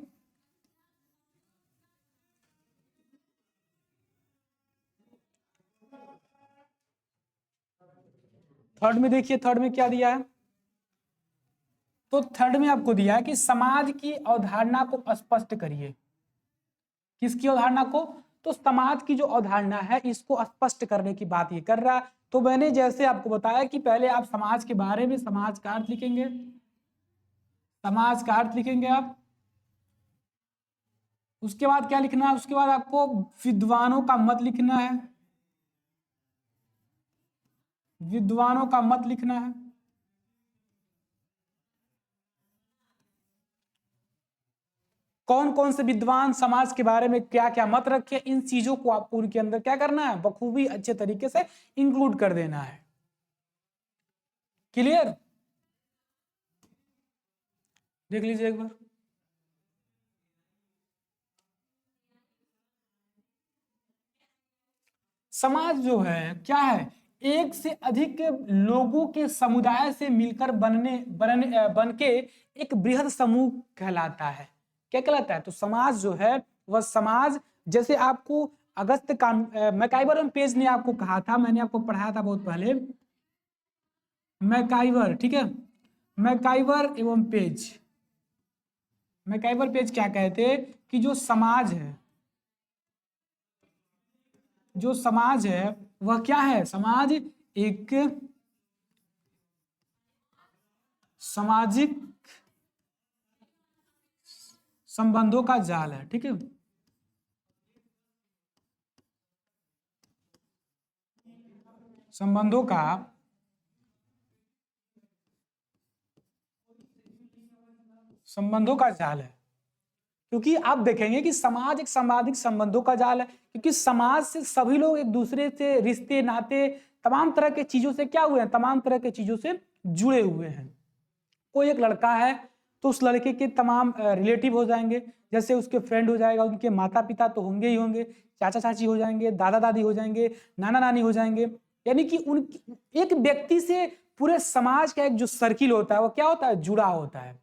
थर्ड में देखिए, थर्ड में क्या दिया है? तो थर्ड में आपको दिया है कि समाज की अवधारणा को स्पष्ट करिए। किसकी अवधारणा को? तो समाज की जो अवधारणा है इसको स्पष्ट करने की बात ये कर रहा है। तो मैंने जैसे आपको बताया कि पहले आप समाज के बारे में समाज का अर्थ लिखेंगे, समाज का अर्थ लिखेंगे आप। उसके बाद क्या लिखना है? उसके बाद आपको विद्वानों का मत लिखना है, विद्वानों का मत लिखना है। कौन कौन से विद्वान समाज के बारे में क्या क्या मत रखे, इन चीजों को आपको उनके अंदर क्या करना है? बखूबी अच्छे तरीके से इंक्लूड कर देना है। क्लियर? देख लीजिए एक बार। समाज जो है क्या है? एक से अधिक लोगों के समुदाय से मिलकर बन के एक बृहद समूह कहलाता है। क्या कहलाता है? तो समाज जो है वह समाज, जैसे आपको अगस्त का मैकाइवर एवं पेज ने आपको कहा था, मैंने आपको पढ़ाया था बहुत पहले, मैकाइवर। ठीक है, मैकाइवर एवं पेज, मैकाइवर पेज क्या कहते? कि जो समाज है, जो समाज है वह क्या है? समाज एक सामाजिक संबंधों का जाल है। ठीक है, संबंधों का जाल है। क्योंकि आप देखेंगे कि समाज एक सामाजिक संबंधों का जाल है, क्योंकि समाज से सभी लोग एक दूसरे से रिश्ते नाते तमाम तरह के चीजों से क्या हुए हैं? तमाम तरह के चीजों से जुड़े हुए हैं। कोई एक लड़का है तो उस लड़के के तमाम रिलेटिव हो जाएंगे, जैसे उसके फ्रेंड हो जाएगा, उनके माता पिता तो होंगे ही होंगे, चाचा चाची हो जाएंगे, दादा दादी हो जाएंगे, नाना नानी हो जाएंगे। यानी कि उन एक व्यक्ति से पूरे समाज का एक जो सर्किल होता है वो क्या होता है? जुड़ा होता है।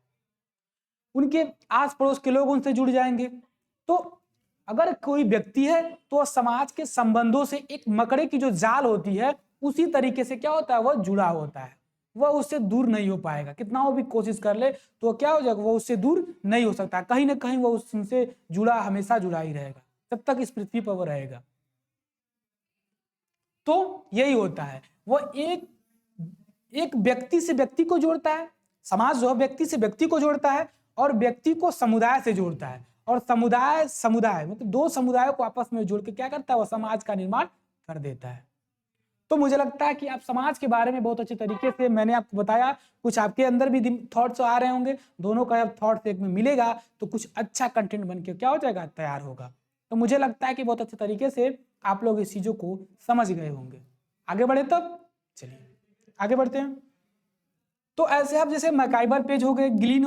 उनके आस पड़ोस के लोग उनसे जुड़ जाएंगे। तो अगर कोई व्यक्ति है तो समाज के संबंधों से एक मकड़े की जो जाल होती है उसी तरीके से क्या होता है? वह जुड़ा होता है, वह उससे दूर नहीं हो पाएगा। कितना वो भी कोशिश कर ले तो क्या हो जाएगा? वो उससे दूर नहीं हो सकता, कहीं ना कहीं वो उससे जुड़ा, हमेशा जुड़ा ही रहेगा जब तक इस पृथ्वी पर वो रहेगा। तो यही होता है, वो एक व्यक्ति से व्यक्ति को जोड़ता है। समाज जो है व्यक्ति से व्यक्ति को जोड़ता है और व्यक्ति को समुदाय से जोड़ता है, और समुदाय मतलब दो समुदायों को आपस में जोड़ के क्या करता है? वो समाज का निर्माण कर देता है। तो मुझे लगता है कि आप समाज के बारे में बहुत अच्छे तरीके से मैंने आपको बताया। कुछ आपके अंदर भी थॉट्स आ रहे होंगे, दोनों का जब थॉट्स एक में मिलेगा तो कुछ अच्छा कंटेंट बन के क्या हो जाएगा? तैयार होगा। तो मुझे लगता है कि बहुत अच्छे तरीके से आप लोग इस चीजों को समझ गए होंगे। आगे बढ़े तब, चलिए आगे बढ़ते हैं। तो ऐसे आप जैसे मैकाइबर पेज हो गए, गिलीन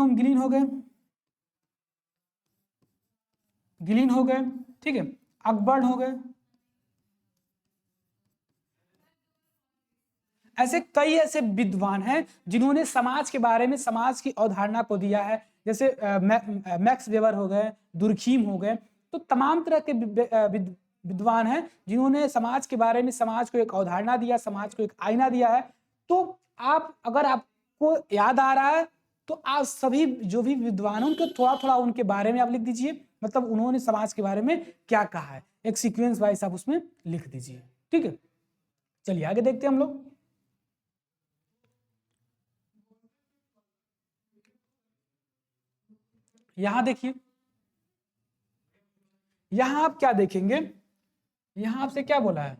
हो गए, ठीक है, अकबर्न हो गए, ऐसे कई ऐसे विद्वान हैं जिन्होंने समाज के बारे में, समाज की अवधारणा को दिया है। जैसे मैक्स वेबर हो गए, दुर्खीम हो गए, तो तमाम तरह के विद्वान हैं जिन्होंने समाज के बारे में, समाज को एक अवधारणा दिया, समाज को एक आईना दिया है। तो आप, अगर आपको याद आ रहा है तो आप सभी जो भी विद्वान हैं उनके थोड़ा थोड़ा उनके बारे में आप लिख दीजिए, मतलब उन्होंने समाज के बारे में क्या कहा है, एक सीक्वेंस वाइज आप उसमें लिख दीजिए। ठीक है, चलिए आगे देखते हैं हम लोग। यहां देखिए, यहां आप क्या देखेंगे, यहां आपसे क्या बोला है,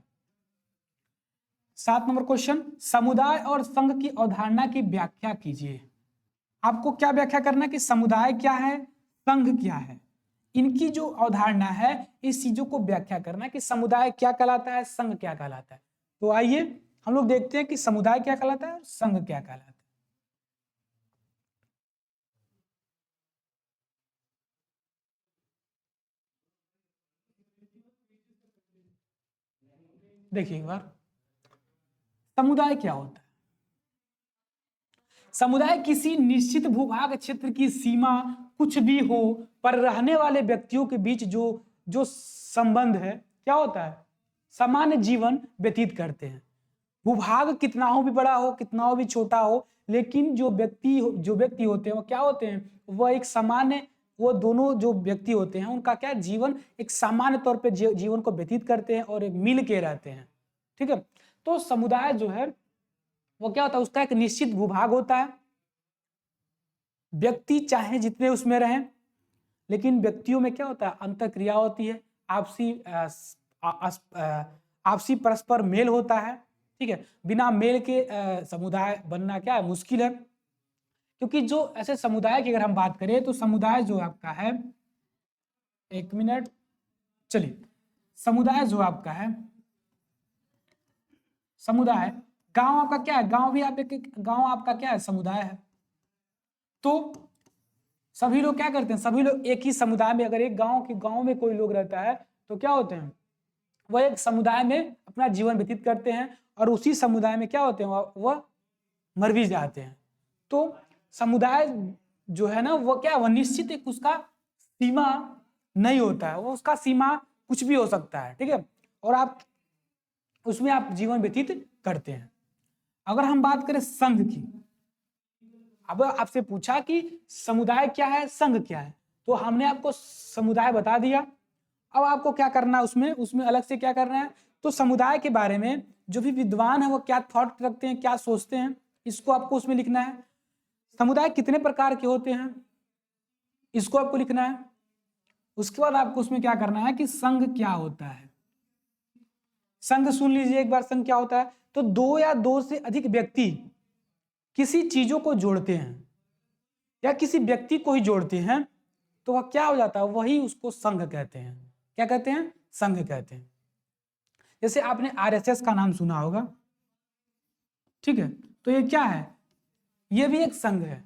7 नंबर क्वेश्चन, समुदाय और संघ की अवधारणा की व्याख्या कीजिए। आपको क्या व्याख्या करना है कि समुदाय क्या है, संघ क्या है, इनकी जो अवधारणा है इस चीजों को व्याख्या करना है कि समुदाय क्या कहलाता है, संघ क्या कहलाता है। तो आइए हम लोग देखते हैं कि समुदाय क्या कहलाता है और संघ क्या कहलाता है। देखिए एक बार, समुदाय क्या होता है। समुदाय किसी निश्चित भूभाग क्षेत्र की सीमा कुछ भी हो पर रहने वाले व्यक्तियों के बीच जो जो संबंध है क्या होता है, सामान्य जीवन व्यतीत करते हैं। भूभाग कितना हो भी बड़ा हो, कितना हो भी छोटा हो, लेकिन जो व्यक्ति होते हैं वो क्या होते हैं, वह एक सामान्य, वो दोनों जो व्यक्ति होते हैं उनका क्या जीवन एक सामान्य तौर पे जीवन को व्यतीत करते हैं और एक मिल के रहते हैं। ठीक है, तो समुदाय जो है वो क्या होता है, उसका एक निश्चित भूभाग होता है। व्यक्ति चाहे जितने उसमें रहें, लेकिन व्यक्तियों में क्या होता है, अंतःक्रिया होती है, आपसी परस्पर मेल होता है। ठीक है, बिना मेल के समुदाय बनना क्या है, मुश्किल है। क्योंकि जो ऐसे समुदाय की अगर हम बात करें तो समुदाय जो आपका है, एक मिनट, चलिए, समुदाय जो आपका है, समुदाय, गांव आपका क्या है, गांव भी आप एक गांव आपका क्या है, समुदाय है। तो सभी लोग क्या करते हैं, सभी लोग एक ही समुदाय में, अगर एक गांव में कोई लोग रहता है तो क्या होते हैं, वह एक समुदाय में अपना जीवन व्यतीत करते हैं और उसी समुदाय में क्या होते हैं, वह मर भी जाते हैं। तो समुदाय जो है ना वो क्या, वह निश्चित एक उसका सीमा नहीं होता है, वो उसका सीमा कुछ भी हो सकता है। ठीक है, और आप उसमें आप जीवन व्यतीत करते हैं। अगर हम बात करें संघ की, अब आपसे पूछा कि समुदाय क्या है, संघ क्या है, तो हमने आपको समुदाय बता दिया। अब आपको क्या करना है, उसमें अलग से क्या करना है, तो समुदाय के बारे में जो भी विद्वान है वो क्या थॉट रखते हैं, क्या सोचते हैं, इसको आपको उसमें लिखना है। समुदाय कितने प्रकार के होते हैं, इसको आपको लिखना है। उसके बाद आपको उसमें क्या करना है कि संघ क्या होता है। संघ सुन लीजिए एक बार, संघ क्या होता है, तो दो या दो से अधिक व्यक्ति किसी चीजों को जोड़ते हैं या किसी व्यक्ति को ही जोड़ते हैं तो वह क्या हो जाता है, वही उसको संघ कहते हैं। क्या कहते हैं, संघ कहते हैं। जैसे आपने आरएसएस का नाम सुना होगा, ठीक है, तो ये क्या है, ये भी एक संघ है।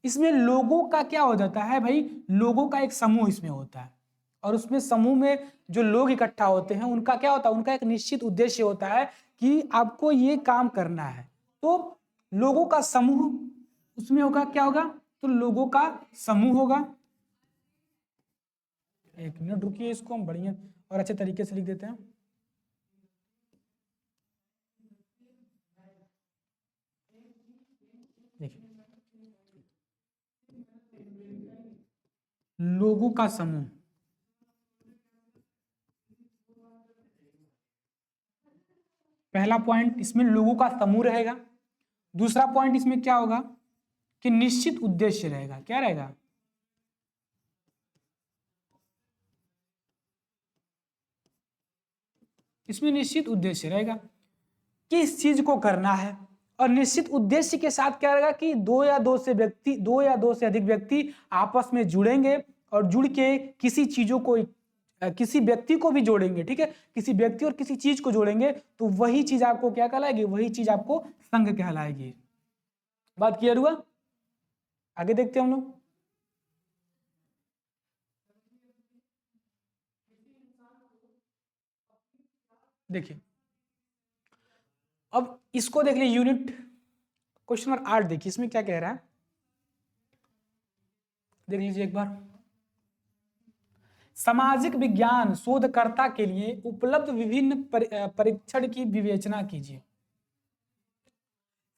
इसमें लोगों का क्या हो जाता है भाई, लोगों का एक समूह इसमें होता है और उसमें समूह में जो लोग इकट्ठा होते हैं उनका क्या होता है, उनका एक निश्चित उद्देश्य होता है कि आपको ये काम करना है। तो लोगों का समूह उसमें होगा, क्या होगा, तो लोगों का समूह होगा। एक मिनट रुकिए, इसको हम बढ़िया और अच्छे तरीके से लिख देते हैं। देखिए, लोगों का समूह, पहला पॉइंट इसमें लोगों का समूह रहेगा। दूसरा पॉइंट इसमें क्या होगा कि निश्चित उद्देश्य रहेगा। क्या रहेगा, इसमें निश्चित उद्देश्य रहेगा, किस चीज को करना है। और निश्चित उद्देश्य के साथ क्या रहेगा कि दो या दो से अधिक व्यक्ति आपस में जुड़ेंगे और जुड़ के किसी चीजों को, किसी व्यक्ति को भी जोड़ेंगे। ठीक है, किसी व्यक्ति और किसी चीज को जोड़ेंगे तो वही चीज आपको क्या कहलाएगी, वही चीज आपको संघ कहलाएगी। बात क्लियर हुआ? आगे देखते हैं हम लोग। देखिए अब इसको देख लीजिए, यूनिट क्वेश्चन नंबर 8 देखिए, इसमें क्या कह रहा है, देख लीजिए एक बार। सामाजिक विज्ञान शोधकर्ता के लिए उपलब्ध विभिन्न परीक्षण की विवेचना कीजिए।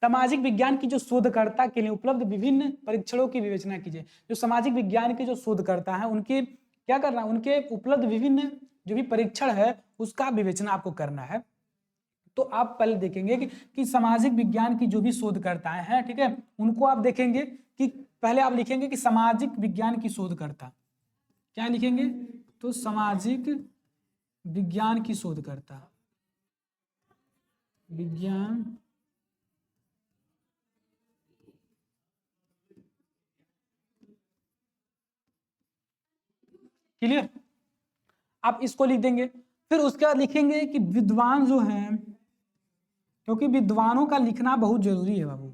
सामाजिक विज्ञान की जो शोधकर्ता के लिए उपलब्ध विभिन्न परीक्षणों की विवेचना कीजिए। जो सामाजिक विज्ञान के जो शोधकर्ता हैं उनके क्या करना है, उनके उपलब्ध विभिन्न जो भी परीक्षण है उसका विवेचना आपको करना है। तो आप पहले देखेंगे कि सामाजिक विज्ञान की जो भी शोधकर्ताएं हैं, ठीक है, उनको आप देखेंगे कि पहले आप लिखेंगे कि सामाजिक विज्ञान की शोधकर्ता, क्या लिखेंगे, तो सामाजिक विज्ञान की शोधकर्ता, विज्ञान क्लियर, आप इसको लिख देंगे। फिर उसके बाद लिखेंगे कि विद्वान जो हैं, क्योंकि विद्वानों का लिखना बहुत जरूरी है बाबू।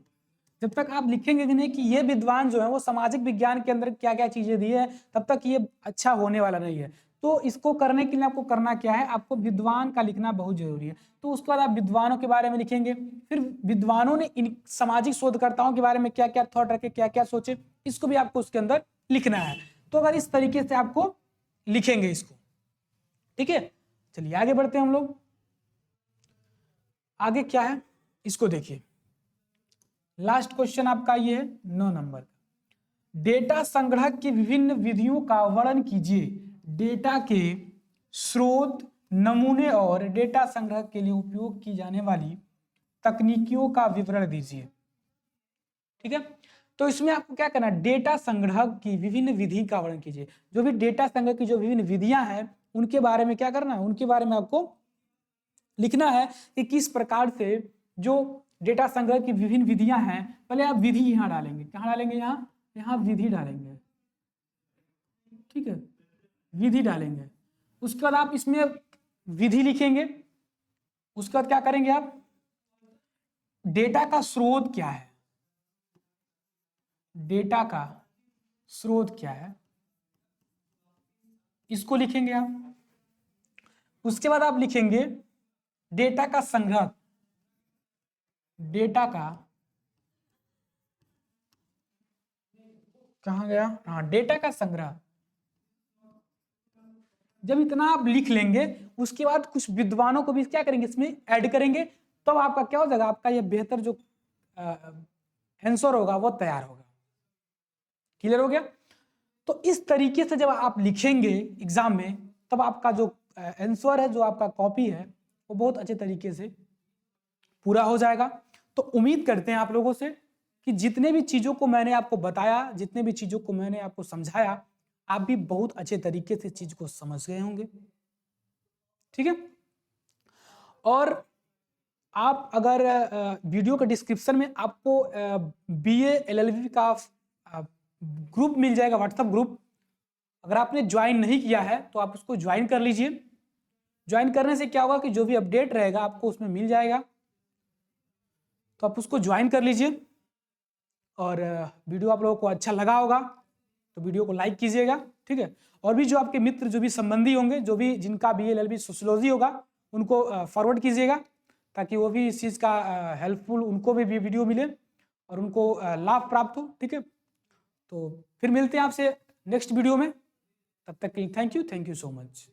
जब तक आप लिखेंगे कि नहीं कि ये विद्वान जो है वो सामाजिक विज्ञान के अंदर क्या क्या चीजें दी है, तब तक ये अच्छा होने वाला नहीं है। तो इसको करने के लिए आपको करना क्या है, आपको विद्वान का लिखना बहुत जरूरी है। तो उसके बाद आप विद्वानों के बारे में लिखेंगे, फिर विद्वानों ने इन सामाजिक शोधकर्ताओं के बारे में क्या क्या थॉट रखे, क्या क्या सोचे, इसको भी आपको उसके अंदर लिखना है। तो अगर इस तरीके से आपको लिखेंगे इसको, ठीक है। चलिए आगे बढ़ते हैं हम लोग। आगे क्या है इसको देखिए, लास्ट क्वेश्चन आपका ये है 9 नंबर का। डेटा संग्रह की विभिन्न विधियों का वर्णन कीजिए। डेटा के स्रोत, नमूने और डेटा संग्रह के लिए उपयोग की जाने वाली तकनीकियों का विवरण दीजिए। ठीक है, तो इसमें आपको क्या करना है, डेटा संग्रह की विभिन्न विधि का वर्णन कीजिए। जो भी डेटा संग्रह की जो विभिन्न विधियां हैं उनके बारे में क्या करना है, उनके बारे में आपको लिखना है कि किस प्रकार से जो डेटा संग्रह की विभिन्न विधियां हैं। पहले आप विधि यहां डालेंगे, कहां डालेंगे, यहाँ विधि डालेंगे, ठीक है, विधि डालेंगे। उसके बाद आप इसमें विधि लिखेंगे। उसके बाद क्या करेंगे आप, डेटा का स्रोत क्या है, डेटा का स्रोत क्या है, इसको लिखेंगे आप। उसके बाद आप लिखेंगे डेटा का संग्रह, डेटा का कहां गया, हाँ, डेटा का संग्रह। जब इतना आप लिख लेंगे उसके बाद कुछ विद्वानों को भी क्या करेंगे, इसमें ऐड करेंगे, तब तो आपका क्या हो जाएगा, आपका ये बेहतर जो आंसर होगा वो तैयार होगा। क्लियर हो गया? तो इस तरीके से जब आप लिखेंगे एग्जाम में, तब आपका जो आंसर है, जो आपका कॉपी है, वो बहुत अच्छे तरीके से पूरा हो जाएगा। तो उम्मीद करते हैं आप लोगों से कि जितने भी चीजों को मैंने आपको बताया, जितने भी चीजों को मैंने आपको समझाया, आप भी बहुत अच्छे तरीके से चीज को समझ गए होंगे। ठीक है, और आप अगर वीडियो के डिस्क्रिप्शन में आपको BA LLB का ग्रुप मिल जाएगा, व्हाट्सएप ग्रुप। अगर आपने ज्वाइन नहीं किया है तो आप उसको ज्वाइन कर लीजिए। ज्वाइन करने से क्या होगा कि जो भी अपडेट रहेगा आपको उसमें मिल जाएगा, तो आप उसको ज्वाइन कर लीजिए। और वीडियो आप लोगों को अच्छा लगा होगा तो वीडियो को लाइक कीजिएगा, ठीक है। और भी जो आपके मित्र, जो भी संबंधी होंगे, जो भी जिनका BA LLB सोशियोलॉजी होगा, उनको फॉरवर्ड कीजिएगा, ताकि वो भी इस चीज़ का हेल्पफुल, उनको भी वीडियो मिले और उनको लाभ प्राप्त हो। ठीक है, तो फिर मिलते हैं आपसे नेक्स्ट वीडियो में। तब तक के लिए थैंक यू सो मच।